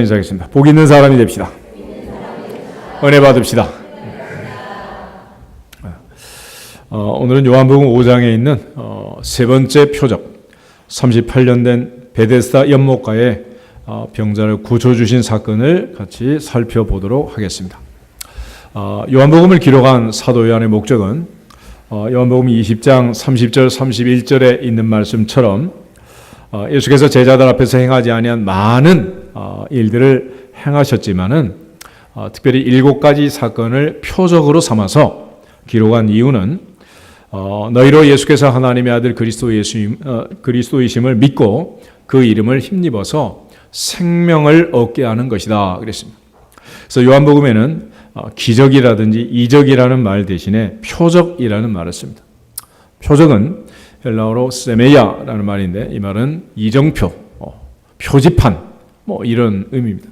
인사하겠습니다. 복 있는 사람이 됩시다. 은혜 받읍시다. 오늘은 요한복음 5장에 있는 세 번째 표적, 38년 된 베데스다 연못가에 병자를 구조주신 사건을 같이 살펴보도록 하겠습니다. 요한복음을 기록한 사도 요한의 목적은 요한복음 20장 30절 31절에 있는 말씀처럼 예수께서 제자들 앞에서 행하지 아니한 많은 일들을 행하셨지만은 특별히 7가지 사건을 표적으로 삼아서 기록한 이유는 너희로 예수께서 하나님의 아들 그리스도이심을 믿고 그 이름을 힘입어서 생명을 얻게 하는 것이다 그랬습니다. 그래서 요한복음에는 기적이라든지 이적이라는 말 대신에 표적이라는 말을 씁니다. 표적은 헬라어로 세메야라는 말인데 이 말은 이정표, 표지판 이런 의미입니다.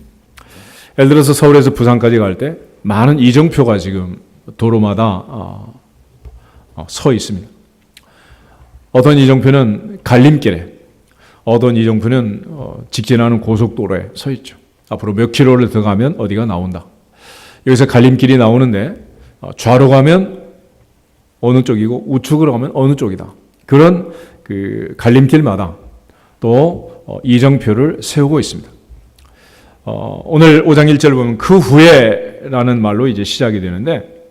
예를 들어서 서울에서 부산까지 갈 때 많은 이정표가 지금 도로마다 서 있습니다. 어떤 이정표는 갈림길에, 어떤 이정표는 직진하는 고속도로에 서 있죠. 앞으로 몇 킬로를 더 가면 어디가 나온다. 여기서 갈림길이 나오는데 좌로 가면 어느 쪽이고 우측으로 가면 어느 쪽이다. 그런 그 갈림길마다 또 이정표를 세우고 있습니다. 오늘 5장 1절을 보면 그 후에라는 말로 이제 시작이 되는데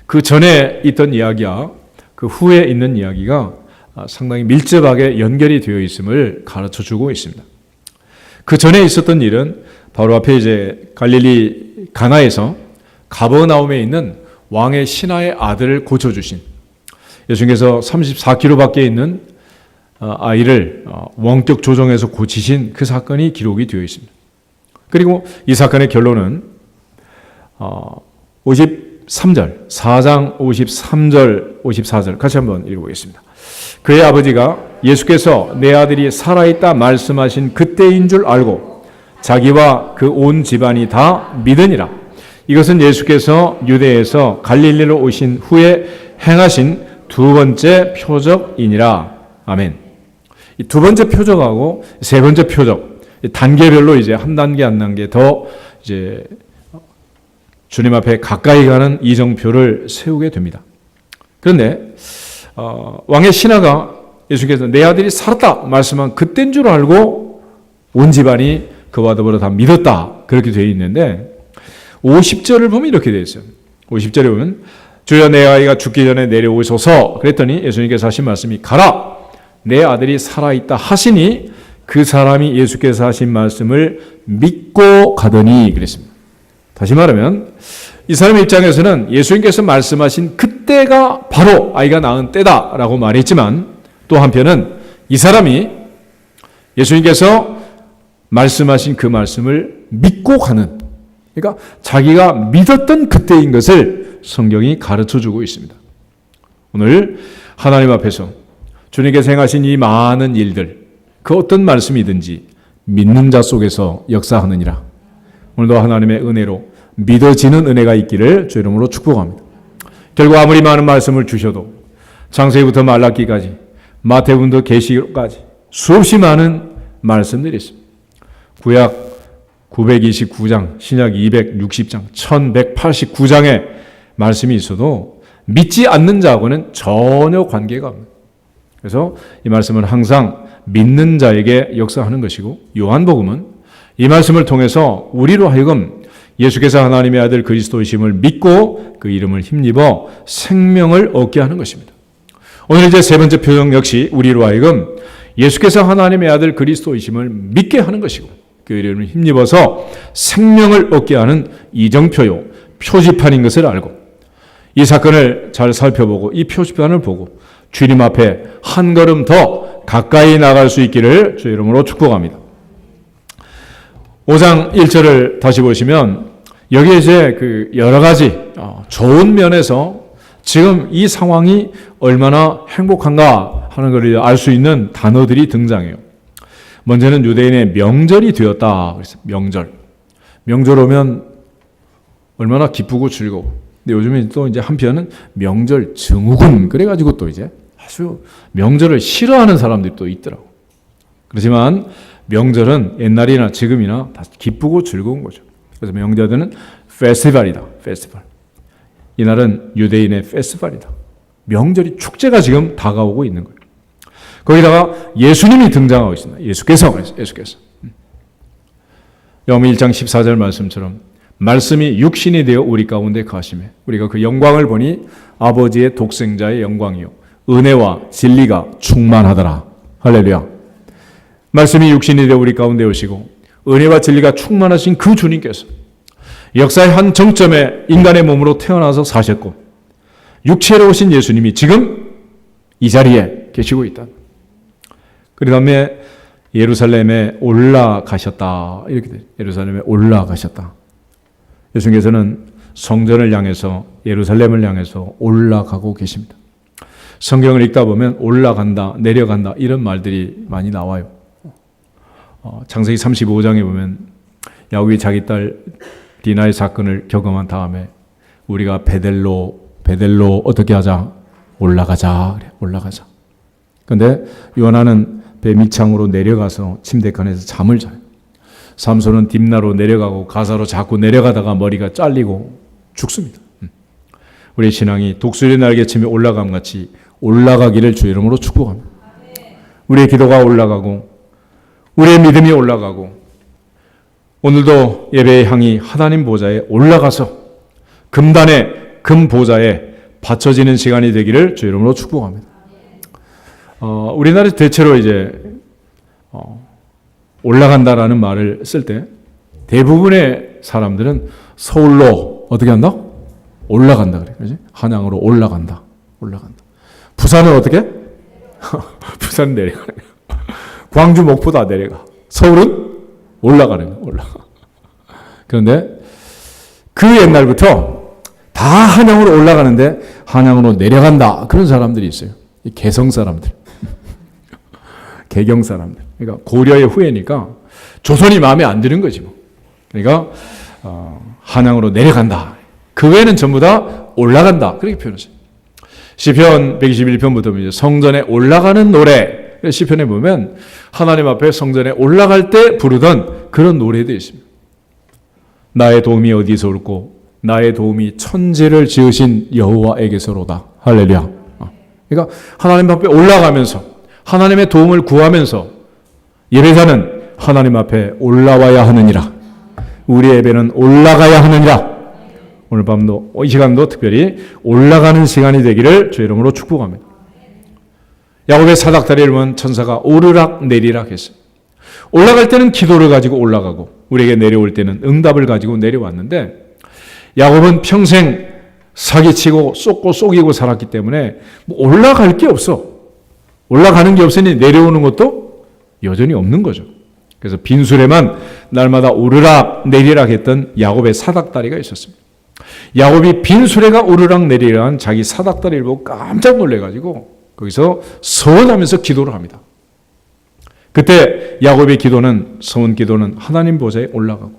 그 전에 있던 이야기와 그 후에 있는 이야기가 상당히 밀접하게 연결이 되어 있음을 가르쳐 주고 있습니다. 그 전에 있었던 일은 바로 앞에 이제 갈릴리 가나에서 가버나움에 있는 왕의 신하의 아들을 고쳐주신 예수님께서 34kg 밖에 있는 아이를 원격 조정해서 고치신 그 사건이 기록이 되어 있습니다. 그리고 이 사건의 결론은 53절, 4장 53절, 54절 같이 한번 읽어보겠습니다. 그의 아버지가 예수께서 내 아들이 살아있다 말씀하신 그때인 줄 알고 자기와 그 온 집안이 다 믿으니라. 이것은 예수께서 유대에서 갈릴리로 오신 후에 행하신 두 번째 표적이니라. 아멘. 이 두 번째 표적하고 세 번째 표적, 단계별로 이제 한 단계 한 단계 더 이제 주님 앞에 가까이 가는 이정표를 세우게 됩니다. 그런데 왕의 신하가 예수께서 내 아들이 살았다 말씀한 그때인 줄 알고 온 집안이 그와 더불어 다 믿었다 그렇게 되어 있는데 50절을 보면 이렇게 되어 있어요. 50절에 보면 주여 내 아이가 죽기 전에 내려오소서 그랬더니 예수님께서 하신 말씀이 가라 내 아들이 살아있다 하시니 그 사람이 예수께서 하신 말씀을 믿고 가더니 그랬습니다. 다시 말하면 이 사람의 입장에서는 예수님께서 말씀하신 그때가 바로 아이가 낳은 때다라고 말했지만 또 한편은 이 사람이 예수님께서 말씀하신 그 말씀을 믿고 가는, 그러니까 자기가 믿었던 그때인 것을 성경이 가르쳐주고 있습니다. 오늘 하나님 앞에서 주님께서 행하신 이 많은 일들, 그 어떤 말씀이든지 믿는 자 속에서 역사하느니라. 오늘도 하나님의 은혜로 믿어지는 은혜가 있기를 주 이름으로 축복합니다. 결국 아무리 많은 말씀을 주셔도 창세기부터 말라기까지 마태복음부터 계시록까지 수없이 많은 말씀들이 있습니다. 구약 929장, 신약 260장, 1189장의 말씀이 있어도 믿지 않는 자하고는 전혀 관계가 없습니다. 그래서 이 말씀은 항상 믿는 자에게 역사하는 것이고 요한복음은 이 말씀을 통해서 우리로 하여금 예수께서 하나님의 아들 그리스도이심을 믿고 그 이름을 힘입어 생명을 얻게 하는 것입니다. 오늘 이제 세 번째 표적 역시 우리로 하여금 예수께서 하나님의 아들 그리스도이심을 믿게 하는 것이고 그 이름을 힘입어서 생명을 얻게 하는 이정표요 표지판인 것을 알고 이 사건을 잘 살펴보고 이 표지판을 보고 주님 앞에 한 걸음 더 가까이 나갈 수 있기를 주 이름으로 축복합니다. 5장 1절을 다시 보시면 여기에 이제 그 여러 가지 좋은 면에서 지금 이 상황이 얼마나 행복한가 하는 걸 알 수 있는 단어들이 등장해요. 먼저는 유대인의 명절이 되었다. 그래서 명절 오면 얼마나 기쁘고 즐거워. 근데 요즘에 또 이제 한편은 명절 증후군 그래가지고 또 이제 아주 명절을 싫어하는 사람들이 또 있더라고. 그렇지만 명절은 옛날이나 지금이나 다 기쁘고 즐거운 거죠. 그래서 명절은 페스티벌이다. 페스티벌. 이날은 유대인의 페스티벌이다. 명절이 축제가 지금 다가오고 있는 거예요. 거기다가 예수님이 등장하고 있습니다. 예수께서. 요한복음 1장 14절 말씀처럼 말씀이 육신이 되어 우리 가운데 거하시매 우리가 그 영광을 보니 아버지의 독생자의 영광이요 은혜와 진리가 충만하더라. 할렐루야. 말씀이 육신이 되어 우리 가운데 오시고 은혜와 진리가 충만하신 그 주님께서 역사의 한 정점에 인간의 몸으로 태어나서 사셨고 육체로 오신 예수님이 지금 이 자리에 계시고 있다. 그 다음에 예루살렘에 올라가셨다. 이렇게 돼요. 예루살렘에 올라가셨다. 예수님께서는 성전을 향해서 예루살렘을 향해서 올라가고 계십니다. 성경을 읽다 보면 올라간다, 내려간다 이런 말들이 많이 나와요. 창세기 35장에 보면 야곱이 자기 딸 디나의 사건을 경험한 다음에 우리가 베델로 어떻게 하자? 올라가자. 그래, 올라가자. 그런데 요나는 배 밑창으로 내려가서 침대칸에서 잠을 자요. 삼손은 딥나로 내려가고 가사로 자꾸 내려가다가 머리가 잘리고 죽습니다. 우리의 신앙이 독수리 날개치며 올라감같이 올라가기를 주 이름으로 축복합니다. 우리의 기도가 올라가고 우리의 믿음이 올라가고 오늘도 예배의 향이 하나님 보좌에 올라가서 금 보좌에 받쳐지는 시간이 되기를 주 이름으로 축복합니다. 우리나라에서 대체로 이제 올라간다라는 말을 쓸 때 대부분의 사람들은 서울로 어떻게 한다? 올라간다 그래. 그렇지? 한양으로 올라간다. 부산은 어떻게? 부산 내려가는 거야. 광주 목포 다 내려가. 서울은 올라가는 거야. 올라가. 그런데 그 옛날부터 다 한양으로 올라가는데 한양으로 내려간다. 그런 사람들이 있어요. 이 개성 사람들. 개경 사람들. 그러니까 고려의 후예니까 조선이 마음에 안 드는 거지 뭐. 그러니까 한양으로 내려간다. 그 외에는 전부 다 올라간다. 그렇게 표현했어요. 시편 121편부터 이제 성전에 올라가는 노래. 시편에 보면 하나님 앞에 성전에 올라갈 때 부르던 그런 노래도 있습니다. 나의 도움이 어디서 올고 나의 도움이 천지를 지으신 여호와에게서로다. 할렐루야. 그러니까 하나님 앞에 올라가면서 하나님의 도움을 구하면서 예배자는 하나님 앞에 올라와야 하느니라. 우리의 예배는 올라가야 하느니라. 오늘 밤도 이 시간도 특별히 올라가는 시간이 되기를 주 이름으로 축복합니다. 야곱의 사닥다리를 본 천사가 오르락 내리락 했어요. 올라갈 때는 기도를 가지고 올라가고 우리에게 내려올 때는 응답을 가지고 내려왔는데 야곱은 평생 사기치고 쏟고 속이고 살았기 때문에 뭐 올라갈 게 없어. 올라가는 게 없으니 내려오는 것도 여전히 없는 거죠. 그래서 빈수레만 날마다 오르락 내리락 했던 야곱의 사닥다리가 있었습니다. 야곱이 빈수레가 오르락 내리락한 자기 사닥다리를 보고 깜짝 놀래가지고 거기서 서원하면서 기도를 합니다. 그때 야곱의 기도는 서원 기도는 하나님 보좌에 올라가고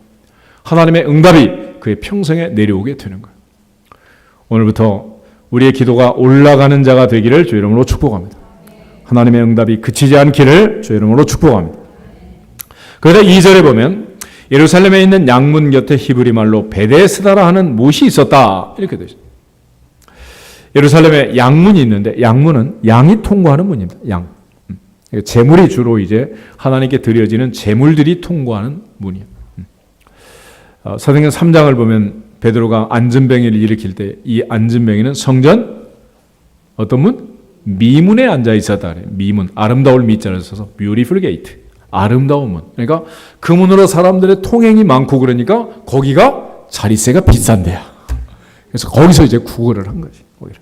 하나님의 응답이 그의 평생에 내려오게 되는 거예요. 오늘부터 우리의 기도가 올라가는 자가 되기를 주 이름으로 축복합니다. 하나님의 응답이 그치지 않기를 주 이름으로 축복합니다. 그러다 2절에 보면 예루살렘에 있는 양문 곁에 히브리 말로 베데스다라 하는 못이 있었다. 이렇게 되죠. 예루살렘에 양문이 있는데 양문은 양이 통과하는 문입니다. 양. 제물이 주로 이제 하나님께 드려지는 제물들이 통과하는 문이에요. 사도행전 3장을 보면 베드로가 안전뱅이를 일으킬 때 이 안전뱅이는 성전 어떤 문? 미문에 앉아 있었다 그래요. 미문. 아름다울 미자를 써서 beautiful gate. 아름다운 문. 그러니까 그 문으로 사람들의 통행이 많고 그러니까 거기가 자리세가 비싼 데야. 그래서 거기서 이제 구걸을 한 거지. 거기를.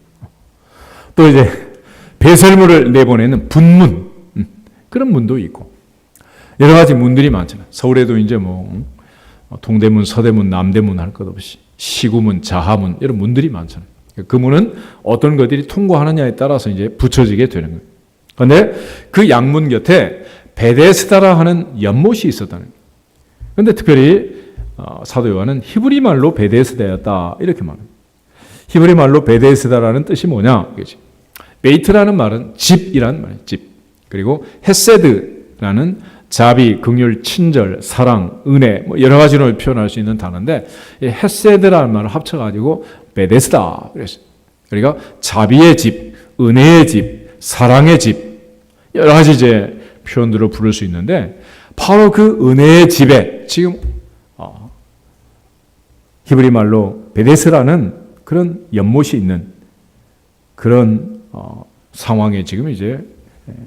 또 이제 배설물을 내보내는 분문. 그런 문도 있고. 여러 가지 문들이 많잖아요. 서울에도 이제 뭐 동대문, 서대문, 남대문 할 것 없이 시구문, 자하문 이런 문들이 많잖아요. 그 문은 어떤 것들이 통과하느냐에 따라서 이제 붙여지게 되는 거예요. 그런데 그 양문 곁에 베데스다라 하는 연못이 있었다는 거예요. 그런데 특별히 사도 요한은 히브리 말로 베데스다였다 이렇게 말합니다. 히브리 말로 베데스다라는 뜻이 뭐냐? 베이트라는 말은 집이란 말이에요. 집. 그리고 헤세드라는 자비, 긍휼, 친절, 사랑, 은혜 뭐 여러 가지로 표현할 수 있는 단어인데 이 헤세드라는 말을 합쳐가지고 베데스다 그랬어요. 그러니까 자비의 집, 은혜의 집, 사랑의 집 여러 가지 이제 표현들을 부를 수 있는데 바로 그 은혜의 집에 지금 히브리 말로 베데스라는 그런 연못이 있는 그런 상황에 지금 이제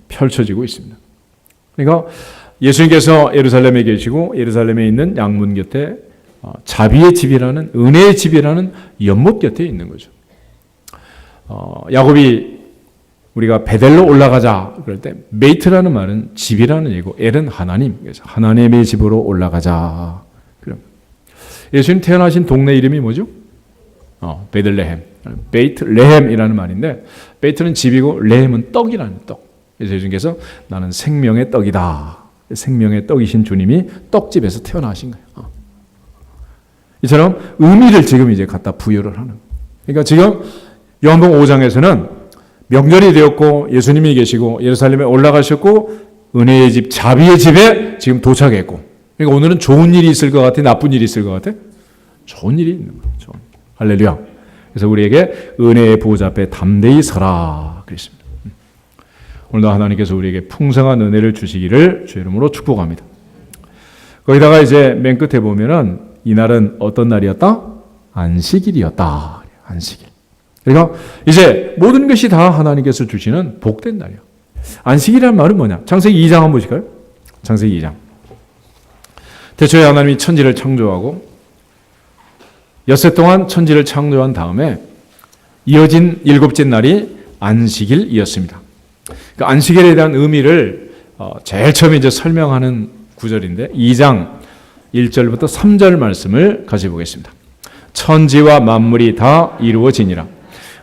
펼쳐지고 있습니다. 그러니까 예수님께서 예루살렘에 계시고 예루살렘에 있는 양문 곁에 자비의 집이라는 은혜의 집이라는 연못 곁에 있는 거죠. 야곱이 우리가 베델로 올라가자 그럴 때 메이트라는 말은 집이라는 얘기고 엘은 하나님, 그래서 하나님의 집으로 올라가자. 그럼 예수님 태어나신 동네 이름이 뭐죠? 베들레헴. 베이트레헴이라는 말인데 베이트는 집이고 레헴은 떡이라는 떡. 그래서 예수님께서 나는 생명의 떡이다. 생명의 떡이신 주님이 떡집에서 태어나신 거예요. 이처럼 의미를 지금 이제 갖다 부여를 하는 거예요. 그러니까 지금 요한복음 5장에서는 명절이 되었고 예수님이 계시고 예루살렘에 올라가셨고 은혜의 집, 자비의 집에 지금 도착했고 그러니까 오늘은 좋은 일이 있을 것 같아? 나쁜 일이 있을 것 같아? 좋은 일이 있는 거예요. 좋은 일. 할렐루야. 그래서 우리에게 은혜의 보좌 앞에 담대히 서라 그랬습니다. 오늘도 하나님께서 우리에게 풍성한 은혜를 주시기를 주의 이름으로 축복합니다. 거기다가 이제 맨 끝에 보면은 이날은 어떤 날이었다? 안식일이었다. 안식일. 그러니까 이제 모든 것이 다 하나님께서 주시는 복된 날이야. 안식이라는 말은 뭐냐? 창세기 2장 한번 보실까요? 창세기 2장. 태초에 하나님이 천지를 창조하고 엿새 동안 천지를 창조한 다음에 이어진 일곱째 날이 안식일이었습니다. 그 안식일에 대한 의미를 제일 처음에 이제 설명하는 구절인데 2장 1절부터 3절 말씀을 같이 보겠습니다. 천지와 만물이 다 이루어지니라.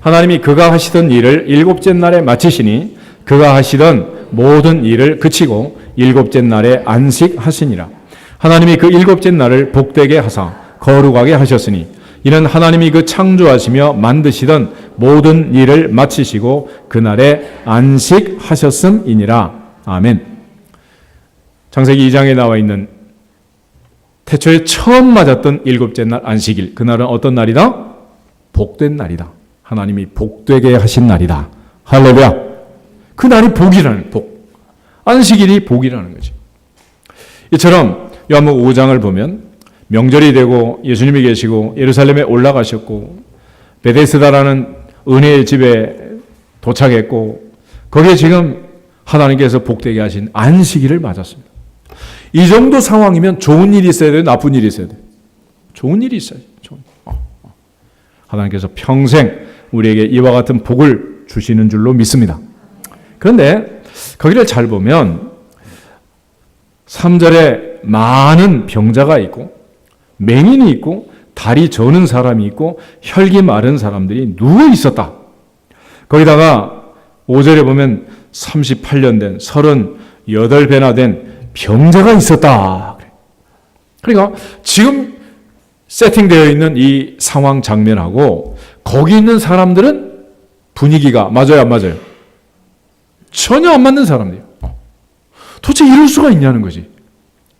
하나님이 그가 하시던 일을 일곱째 날에 마치시니 그가 하시던 모든 일을 그치고 일곱째 날에 안식하시니라. 하나님이 그 일곱째 날을 복되게 하사 거룩하게 하셨으니 이는 하나님이 그 창조하시며 만드시던 모든 일을 마치시고 그날에 안식하셨음이니라. 아멘. 창세기 2장에 나와 있는 태초에 처음 맞았던 일곱째 날 안식일, 그날은 어떤 날이다? 복된 날이다. 하나님이 복되게 하신 날이다. 할렐루야. 그 날이 복이라는 복. 안식일이 복이라는 거지. 이처럼 요한복음 5장을 보면 명절이 되고 예수님이 계시고 예루살렘에 올라가셨고 베데스다라는 은혜의 집에 도착했고 거기에 지금 하나님께서 복되게 하신 안식일을 맞았습니다. 이 정도 상황이면 좋은 일이 있어야 돼요? 나쁜 일이 있어야 돼요? 좋은 일이 있어야죠. 하나님께서 평생 우리에게 이와 같은 복을 주시는 줄로 믿습니다. 그런데 거기를 잘 보면 3절에 많은 병자가 있고 맹인이 있고 다리 저는 사람이 있고 혈기 마른 사람들이 누워 있었다. 거기다가 5절에 보면 38년 된 38배나 된 병자가 있었다. 그러니까 지금 세팅되어 있는 이 상황 장면하고 거기 있는 사람들은 분위기가 맞아요, 안 맞아요? 전혀 안 맞는 사람들이에요. 도대체 이럴 수가 있냐는 거지.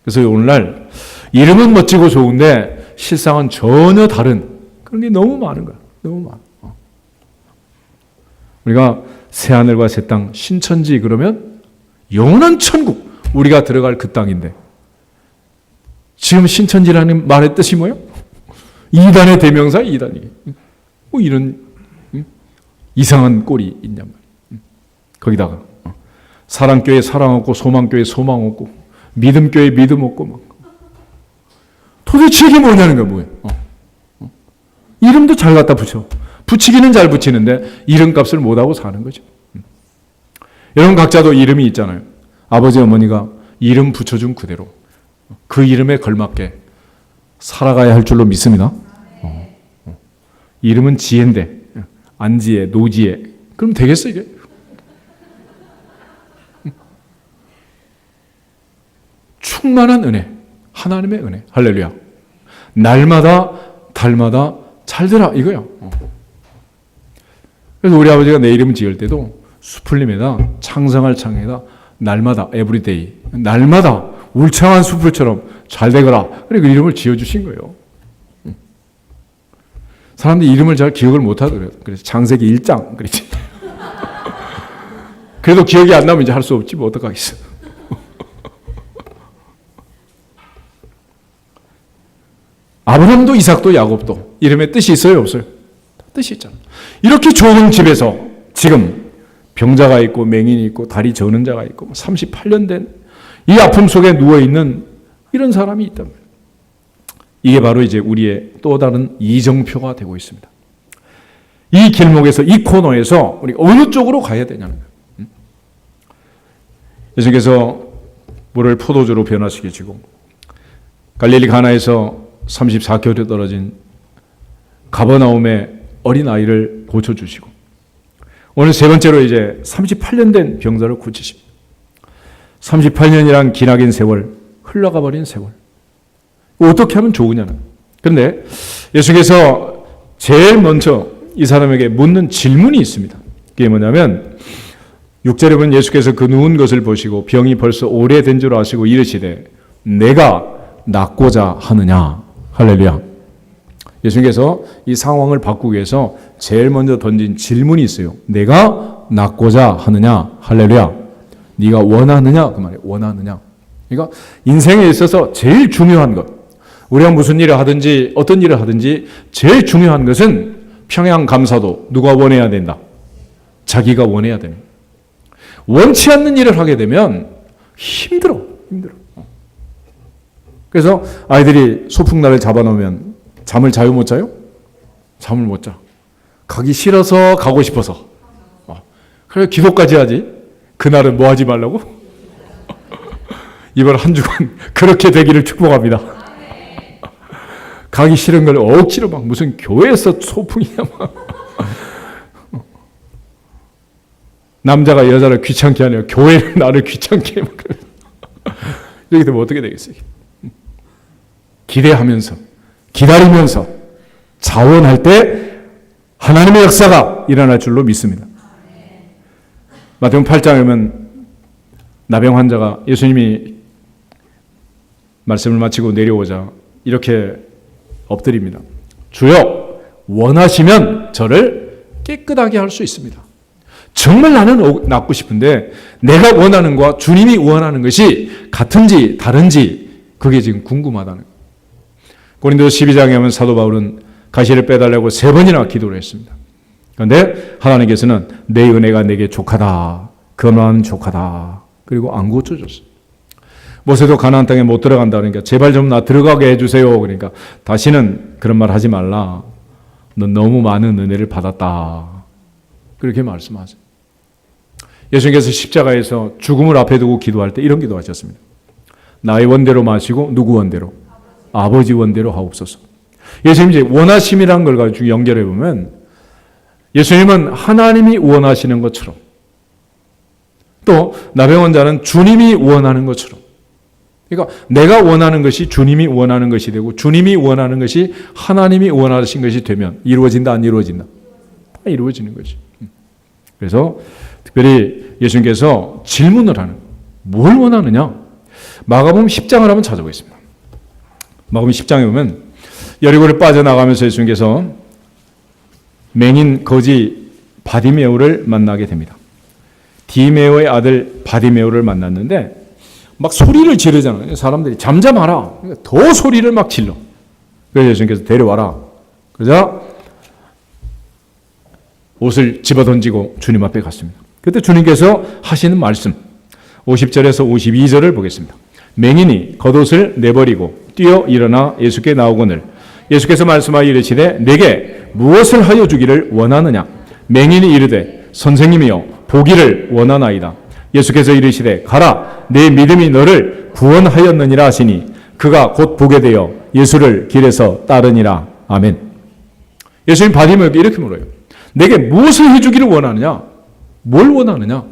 그래서 오늘날 이름은 멋지고 좋은데 실상은 전혀 다른 그런 게 너무 많은 거야. 너무 많아. 우리가 새하늘과 새 땅, 신천지 그러면 영원한 천국, 우리가 들어갈 그 땅인데 지금 신천지라는 말의 뜻이 뭐예요? 이단의 대명사 이단이. 뭐 이런 이상한 꼴이 있냔 말이에요. 거기다가 사랑교회 사랑 없고 소망교회 소망 없고 믿음교회 믿음 없고 막. 도대체 이게 뭐냐는 거야. 뭐예요? 이름도 잘 갖다 붙여. 붙이기는 잘 붙이는데 이름값을 못하고 사는 거죠. 여러분 각자도 이름이 있잖아요. 아버지 어머니가 이름 붙여준 그대로 그 이름에 걸맞게 살아가야 할 줄로 믿습니다. 이름은 지혜인데 안지혜, 노지혜 그럼 되겠어 이게? 충만한 은혜, 하나님의 은혜, 할렐루야. 날마다 달마다 잘 되라 이거야. 그래서 우리 아버지가 내 이름 지을 때도 수풀림에다 창성할 창에다 날마다 에브리데이 날마다 울창한 숲풀처럼 잘 되거라. 그리고 그 이름을 지어주신 거예요. 사람들이 이름을 잘 기억을 못하더래요. 그래서 창세기 1장 그랬지. 그래도 기억이 안 나면 이제 할 수 없지 뭐 어떡하겠어. 아브라함도 이삭도 야곱도 이름에 뜻이 있어요 없어요? 뜻이 있잖아. 이렇게 좋은 집에서 지금 병자가 있고 맹인이 있고 다리 저는 자가 있고 38년 된 이 아픔 속에 누워있는 이런 사람이 있단 말이에요. 이게 바로 이제 우리의 또 다른 이정표가 되고 있습니다. 이 길목에서 이 코너에서 우리 어느 쪽으로 가야 되냐는 거예요. 예수님께서 물을 포도주로 변화시키시고 갈릴리 가나에서 34km 떨어진 가버나움의 어린아이를 고쳐주시고 오늘 세 번째로 이제 38년 된 병자를 고치십니다. 38년이란 기나긴 세월, 흘러가 버린 세월. 어떻게 하면 좋으냐는. 그런데 예수께서 제일 먼저 이 사람에게 묻는 질문이 있습니다. 그게 뭐냐면 6절에 보면 예수께서 그 누운 것을 보시고 병이 벌써 오래된 줄 아시고 이르시되 내가 낫고자 하느냐. 할렐루야. 예수님께서 이 상황을 바꾸기 위해서 제일 먼저 던진 질문이 있어요. 내가 낫고자 하느냐. 할렐루야. 네가 원하느냐? 그 말이에요. 원하느냐. 그러니까 인생에 있어서 제일 중요한 것. 우리가 무슨 일을 하든지 어떤 일을 하든지 제일 중요한 것은 평양감사도 누가 원해야 된다. 자기가 원해야 됩니다. 원치 않는 일을 하게 되면 힘들어. 그래서 아이들이 소풍날을 잡아놓으면 잠을 자요 못 자요? 잠을 못 자. 가기 싫어서 가고 싶어서. 그래 기도까지 하지. 그날은 뭐 하지 말라고? 이번 한 주간 그렇게 되기를 축복합니다. 가기 싫은 걸 억지로 막 무슨 교회에서 소풍이야 막. 남자가 여자를 귀찮게 하네요. 교회는 나를 귀찮게 막. 이렇게 되면 어떻게 되겠어요? 기대하면서 기다리면서 자원할 때 하나님의 역사가 일어날 줄로 믿습니다. 마태복음 8장에 보면 나병 환자가 예수님이 말씀을 마치고 내려오자 이렇게 엎드립니다. 주여 원하시면 저를 깨끗하게 할 수 있습니다. 정말 나는 낫고 싶은데 내가 원하는 것과 주님이 원하는 것이 같은지 다른지 그게 지금 궁금하다는 거예요. 고린도서 12장에 보면 사도 바울은 가시를 빼달라고 3번이나 기도를 했습니다. 그런데 하나님께서는 내 은혜가 내게 족하다. 그만 족하다. 그리고 안 고쳐줬어요. 모세도 가나안 땅에 못 들어간다 그러니까 제발 좀 나 들어가게 해주세요. 그러니까 다시는 그런 말 하지 말라. 넌 너무 많은 은혜를 받았다. 그렇게 말씀하세요. 예수님께서 십자가에서 죽음을 앞에 두고 기도할 때 이런 기도하셨습니다. 나의 원대로 마시고 누구 원대로? 아버지 원대로 하옵소서. 예수님이 이제 원하심이라는 걸 가지고 연결해 보면 예수님은 하나님이 원하시는 것처럼 또 나병 환자는 주님이 원하는 것처럼 그러니까 내가 원하는 것이 주님이 원하는 것이 되고 주님이 원하는 것이 하나님이 원하신 것이 되면 이루어진다 안 이루어진다? 다 이루어지는 거지. 그래서 특별히 예수님께서 질문을 하는 뭘 원하느냐? 마가복음 10장을 한번 찾아보겠습니다. 마가복음 10장에 보면 여리고를 빠져나가면서 예수님께서 맹인 거지 바디메오를 만나게 됩니다. 디메오의 아들 바디메오를 만났는데 막 소리를 지르잖아요. 사람들이 잠잠하라. 더 소리를 막 질러. 그래서 예수님께서 데려와라. 그러자 옷을 집어던지고 주님 앞에 갔습니다. 그때 주님께서 하시는 말씀 50절에서 52절을 보겠습니다. 맹인이 겉옷을 내버리고 뛰어 일어나 예수께 나오거늘 예수께서 말씀하여 이르시되 내게 무엇을 하여 주기를 원하느냐? 맹인이 이르되 선생님이여 보기를 원하나이다. 예수께서 이르시되 가라 내 믿음이 너를 구원하였느니라 하시니 그가 곧 보게 되어 예수를 길에서 따르니라. 아멘. 예수님 바디메오에게 이렇게 물어요. 내게 무엇을 해주기를 원하느냐? 뭘 원하느냐?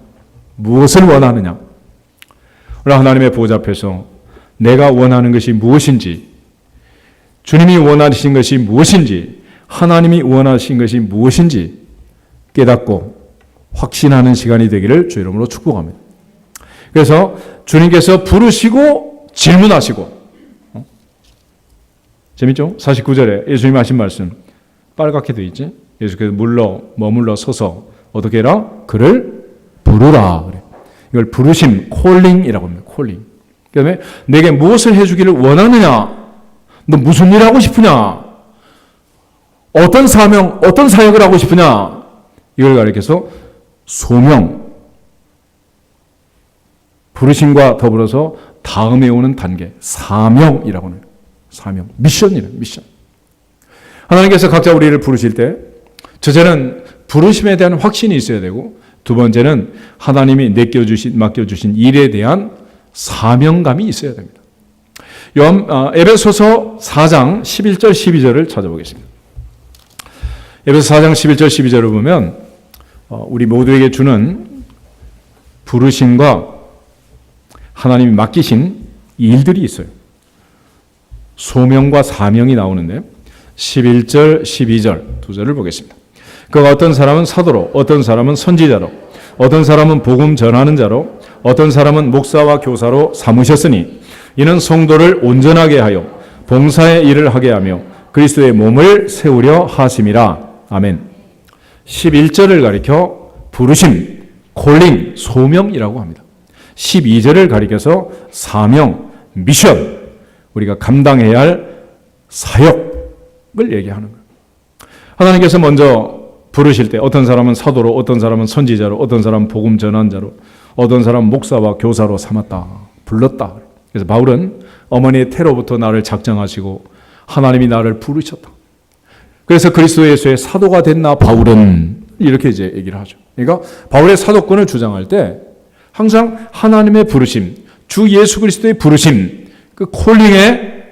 무엇을 원하느냐? 오늘 하나님의 보좌 앞에서 내가 원하는 것이 무엇인지 주님이 원하신 것이 무엇인지 하나님이 원하신 것이 무엇인지 깨닫고 확신하는 시간이 되기를 주 이름으로 축복합니다. 그래서 주님께서 부르시고 질문하시고. 재밌죠? 49절에 예수님이 하신 말씀 빨갛게 되어 있지. 예수께서 머물러 서서 어떻게 해라? 그를 부르라. 그래. 이걸 부르심, 콜링이라고 합니다. 콜링. 그 다음에 내게 무엇을 해주기를 원하느냐? 너 무슨 일 하고 싶으냐? 어떤 사명, 어떤 사역을 하고 싶으냐? 이걸 가리켜서 소명, 부르심과 더불어서 다음에 오는 단계, 사명이라고 하는 사명, 미션이래, 미션. 하나님께서 각자 우리를 부르실 때, 첫째는 부르심에 대한 확신이 있어야 되고, 두 번째는 하나님이 맡겨주신 일에 대한 사명감이 있어야 됩니다. 에베소서 4장 11절 12절을 찾아보겠습니다. 에베소 4장 11절 12절을 보면 우리 모두에게 주는 부르심과 하나님이 맡기신 일들이 있어요. 소명과 사명이 나오는데 11절 12절 두 절을 보겠습니다. 그가 어떤 사람은 사도로, 어떤 사람은 선지자로, 어떤 사람은 복음 전하는 자로, 어떤 사람은 목사와 교사로 삼으셨으니 이는 성도를 온전하게 하여 봉사의 일을 하게 하며 그리스도의 몸을 세우려 하심이라. 아멘. 11절을 가리켜 부르심, 콜링, 소명이라고 합니다. 12절을 가리켜서 사명, 미션, 우리가 감당해야 할 사역을 얘기하는 거예요. 하나님께서 먼저 부르실 때 어떤 사람은 사도로, 어떤 사람은 선지자로, 어떤 사람은 복음 전환자로, 어떤 사람은 목사와 교사로 삼았다, 불렀다. 그래서 바울은 어머니의 태로부터 나를 작정하시고 하나님이 나를 부르셨다. 그래서 그리스도 예수의 사도가 됐나 바울은 이렇게 이제 얘기를 하죠. 그러니까 바울의 사도권을 주장할 때 항상 하나님의 부르심, 주 예수 그리스도의 부르심, 그 콜링의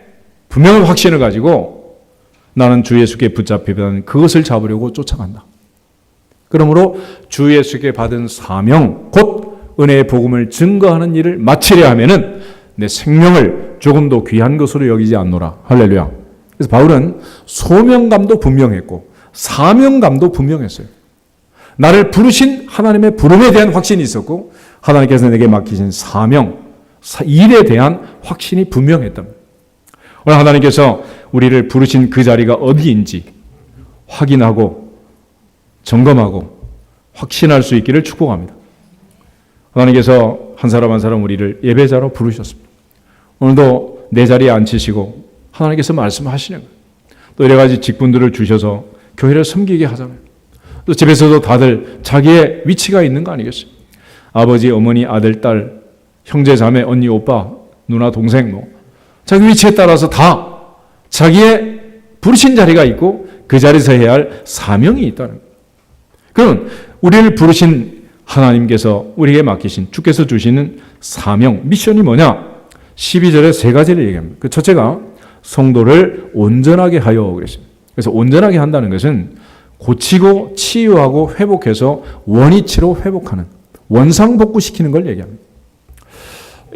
분명한 확신을 가지고 나는 주 예수께 붙잡히면 그것을 잡으려고 쫓아간다. 그러므로 주 예수께 받은 사명, 곧 은혜의 복음을 증거하는 일을 마치려 하면은 내 생명을 조금도 귀한 것으로 여기지 않노라. 할렐루야. 그래서 바울은 소명감도 분명했고 사명감도 분명했어요. 나를 부르신 하나님의 부름에 대한 확신이 있었고 하나님께서 내게 맡기신 사명, 일에 대한 확신이 분명했답니다. 오늘 하나님께서 우리를 부르신 그 자리가 어디인지 확인하고 점검하고 확신할 수 있기를 축복합니다. 하나님께서 한 사람 한 사람 우리를 예배자로 부르셨습니다. 오늘도 내 자리에 앉히시고 하나님께서 말씀하시는 거예요. 또 여러 가지 직분들을 주셔서 교회를 섬기게 하잖아요. 또 집에서도 다들 자기의 위치가 있는 거 아니겠어요? 아버지, 어머니, 아들, 딸, 형제, 자매, 언니, 오빠, 누나, 동생 뭐 자기 위치에 따라서 다 자기의 부르신 자리가 있고 그 자리에서 해야 할 사명이 있다는 거예요. 그럼 우리를 부르신 하나님께서 우리에게 맡기신 주께서 주시는 사명, 미션이 뭐냐? 12절에 세 가지를 얘기합니다. 그 첫째가 성도를 온전하게 하여 그랬습니다. 그래서 온전하게 한다는 것은 고치고 치유하고 회복해서 원위치로 회복하는, 원상복구시키는 걸 얘기합니다.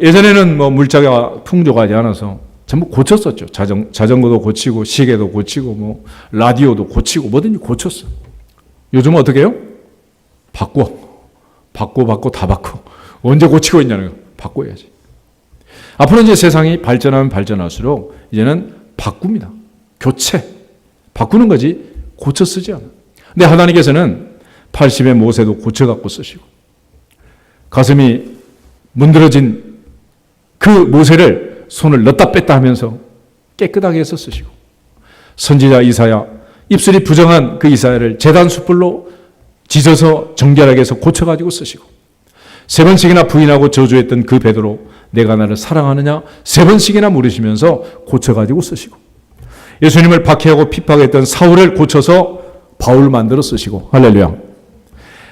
예전에는 뭐 물자가 풍족하지 않아서 전부 고쳤었죠. 자전거도 고치고 시계도 고치고 뭐 라디오도 고치고 뭐든지 고쳤어. 요즘은 어떻게 해요? 바꿔 다 바꿔. 언제 고치고 있냐는 거. 바꿔야지. 앞으로 이제 세상이 발전하면 발전할수록 이제는 바꿉니다. 교체. 바꾸는 거지 고쳐 쓰지 않아. 근데 하나님께서는 80의 모세도 고쳐갖고 쓰시고 가슴이 문드러진 그 모세를 손을 넣다 뺐다 하면서 깨끗하게 해서 쓰시고 선지자 이사야, 입술이 부정한 그 이사야를 제단 숯불로 지져서 정결하게 해서 고쳐가지고 쓰시고 세 번씩이나 부인하고 저주했던 그 베드로 내가 나를 사랑하느냐 세 번씩이나 물으시면서 고쳐가지고 쓰시고 예수님을 박해하고 핍박했던 사울을 고쳐서 바울 만들어 쓰시고 할렐루야.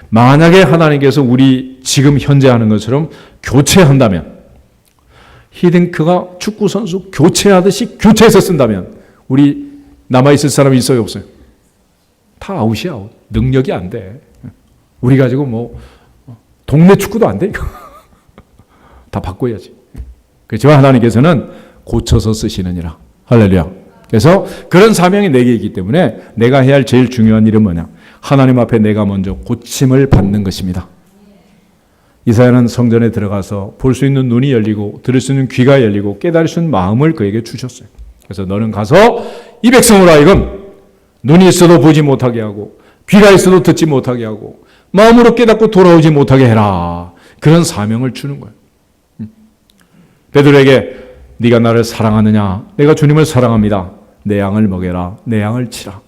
만약에 하나님께서 우리 지금 현재 하는 것처럼 교체한다면 히딩크가 축구선수 교체하듯이 교체해서 쓴다면 우리 남아있을 사람이 있어요 없어요? 다 아웃이야 아웃. 능력이 안 돼. 우리 가지고 뭐 동네 축구도 안 돼 이거. 다 바꿔야지. 그렇지만 하나님께서는 고쳐서 쓰시느니라. 할렐루야. 그래서 그런 사명이 내게 있기 때문에 내가 해야 할 제일 중요한 일은 뭐냐? 하나님 앞에 내가 먼저 고침을 받는 것입니다. 이사야는 성전에 들어가서 볼 수 있는 눈이 열리고 들을 수 있는 귀가 열리고 깨달을 수 있는 마음을 그에게 주셨어요. 그래서 너는 가서 이 백성으로 하여금 눈이 있어도 보지 못하게 하고 귀가 있어도 듣지 못하게 하고 마음으로 깨닫고 돌아오지 못하게 해라. 그런 사명을 주는 거예요. 베드로에게 네가 나를 사랑하느냐? 내가 주님을 사랑합니다. 내 양을 먹여라. 내 양을 치라.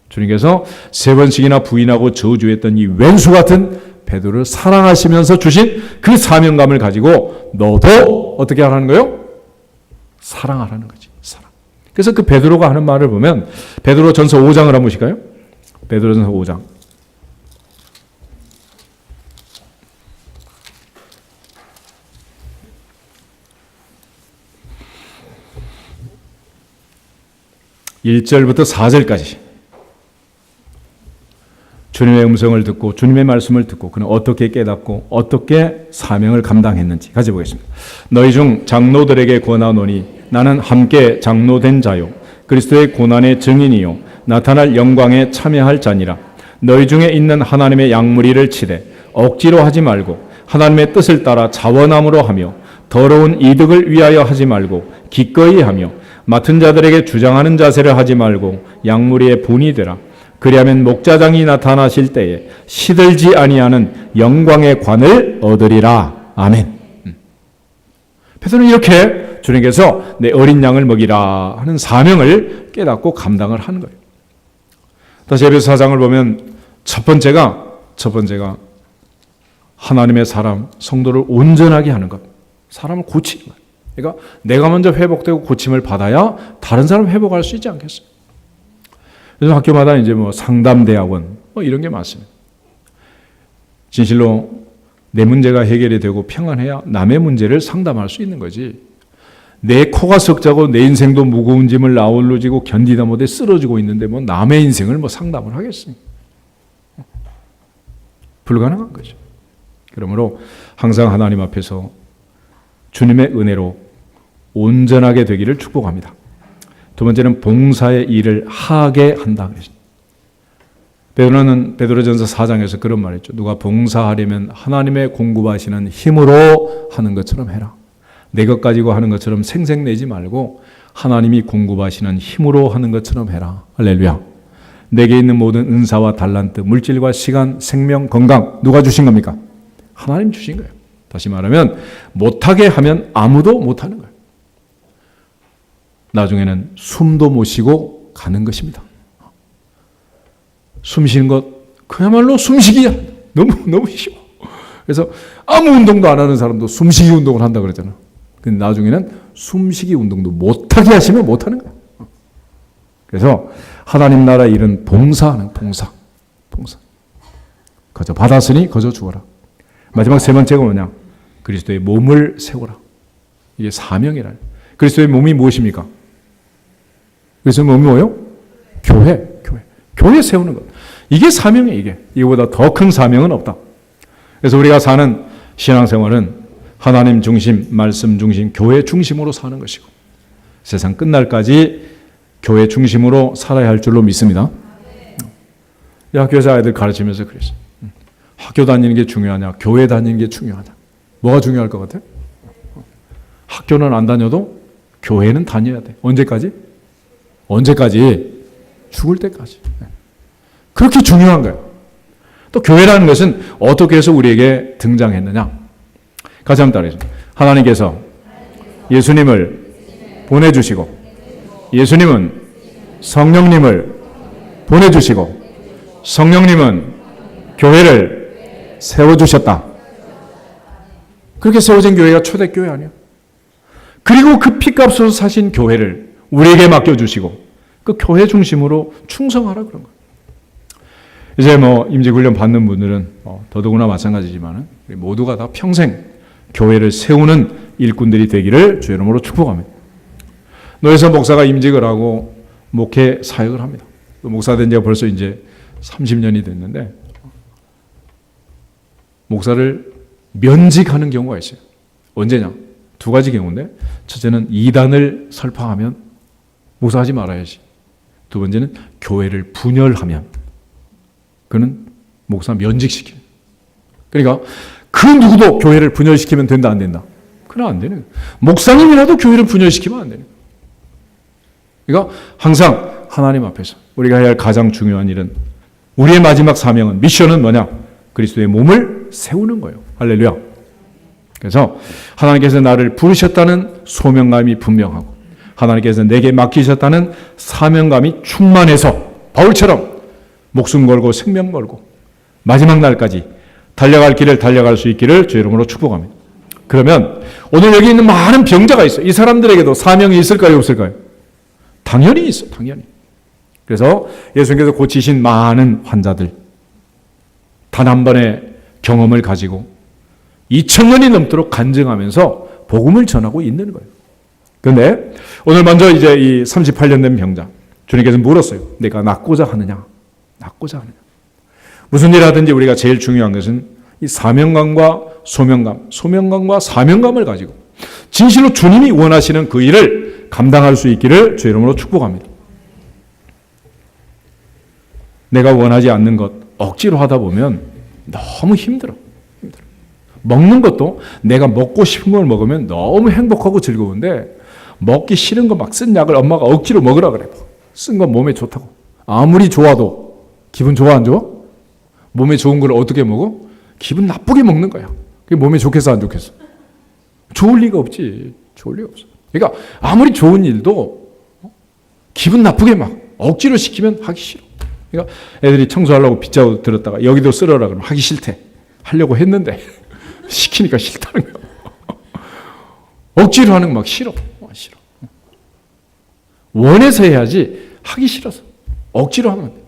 주님께서 3번씩이나 부인하고 저주했던 이 왼수 같은 베드로를 사랑하시면서 주신 그 사명감을 가지고 너도 어떻게 하라는 거예요? 사랑하라는 거지. 사랑. 그래서 그 베드로가 하는 말을 보면 베드로전서 5장을 한번 보실까요? 베드로전서 5장. 1절부터 4절까지 주님의 음성을 듣고 주님의 말씀을 듣고 그는 어떻게 깨닫고 어떻게 사명을 감당했는지 같이 보겠습니다. 너희 중 장로들에게 권하노니 나는 함께 장로된 자요 그리스도의 고난의 증인이요 나타날 영광에 참여할 자니라. 너희 중에 있는 하나님의 양무리를 치되 억지로 하지 말고 하나님의 뜻을 따라 자원함으로 하며 더러운 이득을 위하여 하지 말고 기꺼이 하며 맡은 자들에게 주장하는 자세를 하지 말고 양무리의 분이 되라. 그리하면 목자장이 나타나실 때에 시들지 아니하는 영광의 관을 얻으리라. 아멘. 베드로는 이렇게 주님께서 내 어린 양을 먹이라 하는 사명을 깨닫고 감당을 하는 거예요. 다시 에베소 4장을 보면 첫 번째가 하나님의 사람, 성도를 온전하게 하는 것. 사람을 고치는 거예요. 그러니까 내가 먼저 회복되고 고침을 받아야 다른 사람 회복할 수 있지 않겠어요? 요즘 학교마다 이제 상담대학원 이런 게 많습니다. 진실로 내 문제가 해결이 되고 평안해야 남의 문제를 상담할 수 있는 거지. 내 코가 석자고 내 인생도 무거운 짐을 아울러 지고 견디다 못해 쓰러지고 있는데 남의 인생을 상담을 하겠습니까? 불가능한 거죠. 그러므로 항상 하나님 앞에서 주님의 은혜로 온전하게 되기를 축복합니다. 두 번째는 봉사의 일을 하게 한다 그랬습니다. 베드로는 베드로전서 4장에서 그런 말 했죠. 누가 봉사하려면 하나님의 공급하시는 힘으로 하는 것처럼 해라. 내 것 가지고 하는 것처럼 생색내지 말고 하나님이 공급하시는 힘으로 하는 것처럼 해라. 할렐루야. 내게 있는 모든 은사와 달란트, 물질과 시간, 생명, 건강 누가 주신 겁니까? 하나님 주신 거예요. 다시 말하면 못하게 하면 아무도 못하는 거예요. 나중에는 숨도 못 쉬고 가는 것입니다. 숨 쉬는 것 그야말로 숨쉬기야. 너무 쉬워. 그래서 아무 운동도 안 하는 사람도 숨쉬기 운동을 한다 그러잖아. 근데 나중에는 숨쉬기 운동도 못하게 하시면 못하는 거야. 그래서 하나님 나라 일은 봉사하는 봉사. 거저 받았으니 거저 주어라. 마지막 세 번째가 뭐냐? 그리스도의 몸을 세우라. 이게 사명이라. 그리스도의 몸이 무엇입니까? 그리스도의 몸이 뭐예요? 교회 세우는 것. 이게 사명이에요. 이게. 이거보다 더 큰 사명은 없다. 그래서 우리가 사는 신앙생활은 하나님 중심, 말씀 중심, 교회 중심으로 사는 것이고 세상 끝날까지 교회 중심으로 살아야 할 줄로 믿습니다. 학교에서 아이들 가르치면서 그랬어요. 학교 다니는 게 중요하냐? 교회 다니는 게 중요하냐? 뭐가 중요할 것 같아요? 학교는 안 다녀도 교회는 다녀야 돼. 언제까지? 죽을 때까지. 그렇게 중요한 거예요. 또 교회라는 것은 어떻게 해서 우리에게 등장했느냐? 같이 한번 따라해주세요. 하나님께서 예수님을 보내주시고 예수님은 성령님을 보내주시고 성령님은 교회를 세워주셨다. 그렇게 세워진 교회가 초대교회 아니야? 그리고 그 피값으로 사신 교회를 우리에게 맡겨주시고 그 교회 중심으로 충성하라 그런 거예요. 이제 임직훈련 받는 분들은 더더구나 마찬가지지만 우리 모두가 다 평생 교회를 세우는 일꾼들이 되기를 주의 이름으로 축복합니다. 노예선 목사가 임직을 하고 목회 사역을 합니다. 목사 된 지가 벌써 이제 30년이 됐는데 목사를 면직하는 경우가 있어요. 언제냐? 두 가지 경우인데 첫째는 이단을 설파하면 목사하지 말아야지. 두 번째는 교회를 분열하면 그는 목사 면직시켜요. 그러니까 그 누구도 교회를 분열시키면 된다, 안 된다? 그건 안 되는 거예요. 목사님이라도 교회를 분열시키면 안 되는 거예요. 그러니까 항상 하나님 앞에서 우리가 해야 할 가장 중요한 일은, 우리의 마지막 사명은, 미션은 뭐냐? 그리스도의 몸을 세우는 거예요. 할렐루야. 그래서 하나님께서 나를 부르셨다는 소명감이 분명하고, 하나님께서 내게 맡기셨다는 사명감이 충만해서 바울처럼 목숨 걸고 생명 걸고 마지막 날까지 달려갈 길을 달려갈 수 있기를 주의 이름으로 축복합니다. 그러면 오늘 여기 있는 많은 병자가 있어요. 이 사람들에게도 사명이 있을까요, 없을까요? 당연히 있어요. 당연히. 그래서 예수님께서 고치신 많은 환자들, 단 한 번의 경험을 가지고 2000년이 넘도록 간증하면서 복음을 전하고 있는 거예요. 그런데 오늘 먼저 이제 이 38년 된 병자, 주님께서 물었어요. 내가 낫고자 하느냐? 낫고자 하느냐? 무슨 일 하든지 우리가 제일 중요한 것은 이 사명감과 소명감, 소명감과 사명감을 가지고 진실로 주님이 원하시는 그 일을 감당할 수 있기를 주의 이름으로 축복합니다. 내가 원하지 않는 것 억지로 하다 보면 너무 힘들어. 먹는 것도 내가 먹고 싶은 걸 먹으면 너무 행복하고 즐거운데, 먹기 싫은 거 막 쓴 약을 엄마가 억지로 먹으라 그래. 쓴 건 몸에 좋다고. 아무리 좋아도 기분 좋아 안 좋아? 몸에 좋은 걸 어떻게 먹어? 기분 나쁘게 먹는 거야. 그게 몸에 좋겠어 안 좋겠어? 좋을 리가 없지. 좋을 리가 없어. 그러니까 아무리 좋은 일도 기분 나쁘게 막 억지로 시키면 하기 싫어. 그러니까 애들이 청소하려고 빗자루 들었다가 여기도 쓸어라 그러면 하기 싫대. 하려고 했는데 시키니까 싫다는 거야. 억지로 하는 거 막 싫어. 싫어. 원해서 해야지 하기 싫어서 억지로 하면 안 돼.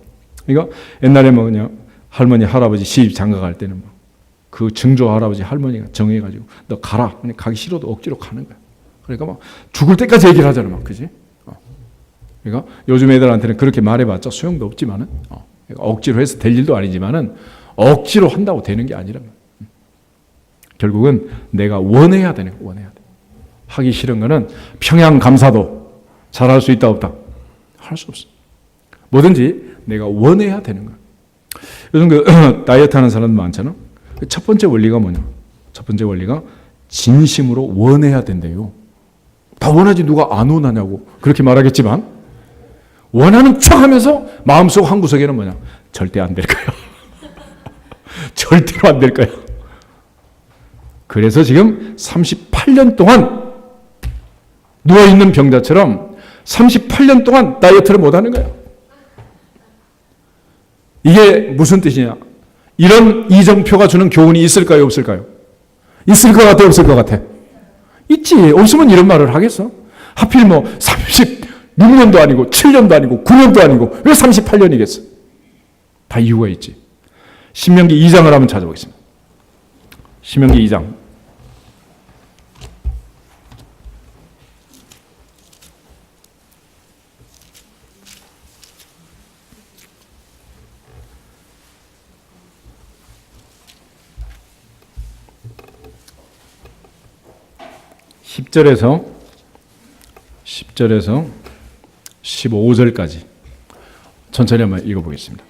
그러니까 옛날에 뭐냐, 할머니 할아버지 시집 장가 갈 때는 그 증조 할아버지 할머니가 정해가지고 너 가라. 가기 싫어도 억지로 가는 거야. 그러니까 막 죽을 때까지 얘기를 하잖아, 막 그지? 그러니까 요즘 애들한테는 그렇게 말해봤자 소용도 없지만은, 그러니까 억지로 해서 될 일도 아니지만은 억지로 한다고 되는 게 아니라, 결국은 내가 원해야 되는 거야. 원해야 돼. 하기 싫은 거는 평양 감사도 잘할 수 있다 없다? 할 수 없어. 뭐든지 내가 원해야 되는 거야. 요즘 그 다이어트 하는 사람 많잖아. 첫 번째 원리가 뭐냐? 첫 번째 원리가 진심으로 원해야 된대요. 다 원하지 누가 안 원하냐고 그렇게 말하겠지만, 원하는 척 하면서 마음속 한구석에는 뭐냐? 절대 안 될 거야. 절대로 안 될 거야. 그래서 지금 38년 동안 누워있는 병자처럼 38년 동안 다이어트를 못하는 거야. 이게 무슨 뜻이냐? 이런 이정표가 주는 교훈이 있을까요, 없을까요? 있을 것 같아, 없을 것 같아? 있지. 없으면 이런 말을 하겠어? 하필 뭐 36년도 아니고 7년도 아니고 9년도 아니고 왜 38년이겠어? 다 이유가 있지. 신명기 2장을 한번 찾아보겠습니다. 신명기 2장. (10절에서) 15절까지 천천히 한번 읽어보겠습니다.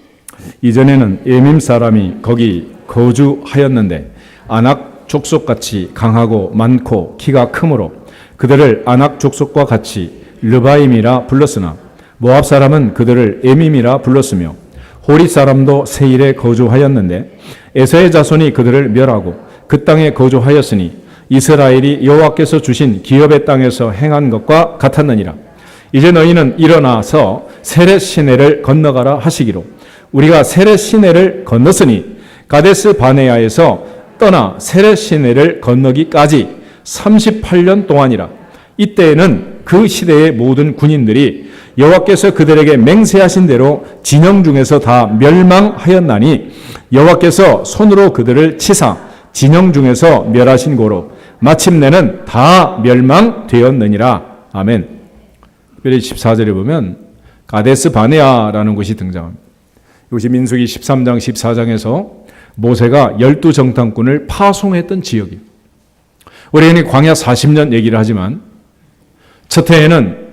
이전에는 예밈 사람이 거기 거주하였는데 아낙 족속같이 강하고 많고 키가 크므로 그들을 아낙 족속과 같이 르바임이라 불렀으나 모압 사람은 그들을 에밈이라 불렀으며 호릿 사람도 세일에 거주하였는데 에서의 자손이 그들을 멸하고 그 땅에 거주하였으니 이스라엘이 여호와께서 주신 기업의 땅에서 행한 것과 같았느니라. 이제 너희는 일어나서 세렛 시내를 건너가라 하시기로 우리가 세렛 시내를 건넜으니 가데스 바네아에서 떠나 세렛 시내를 건너기까지 38년 동안이라. 이때에는 그 시대의 모든 군인들이 여호와께서 그들에게 맹세하신 대로 진영 중에서 다 멸망하였나니 여호와께서 손으로 그들을 치사 진영 중에서 멸하신 고로 마침내는 다 멸망되었느니라. 아멘. 특별히 14절에 보면 가데스 바네아라는 곳이 등장합니다. 이것이 민수기 13장 14장에서 모세가 12정탐꾼을 파송했던 지역이에요. 우리 흔히 광야 40년 얘기를 하지만 첫 해에는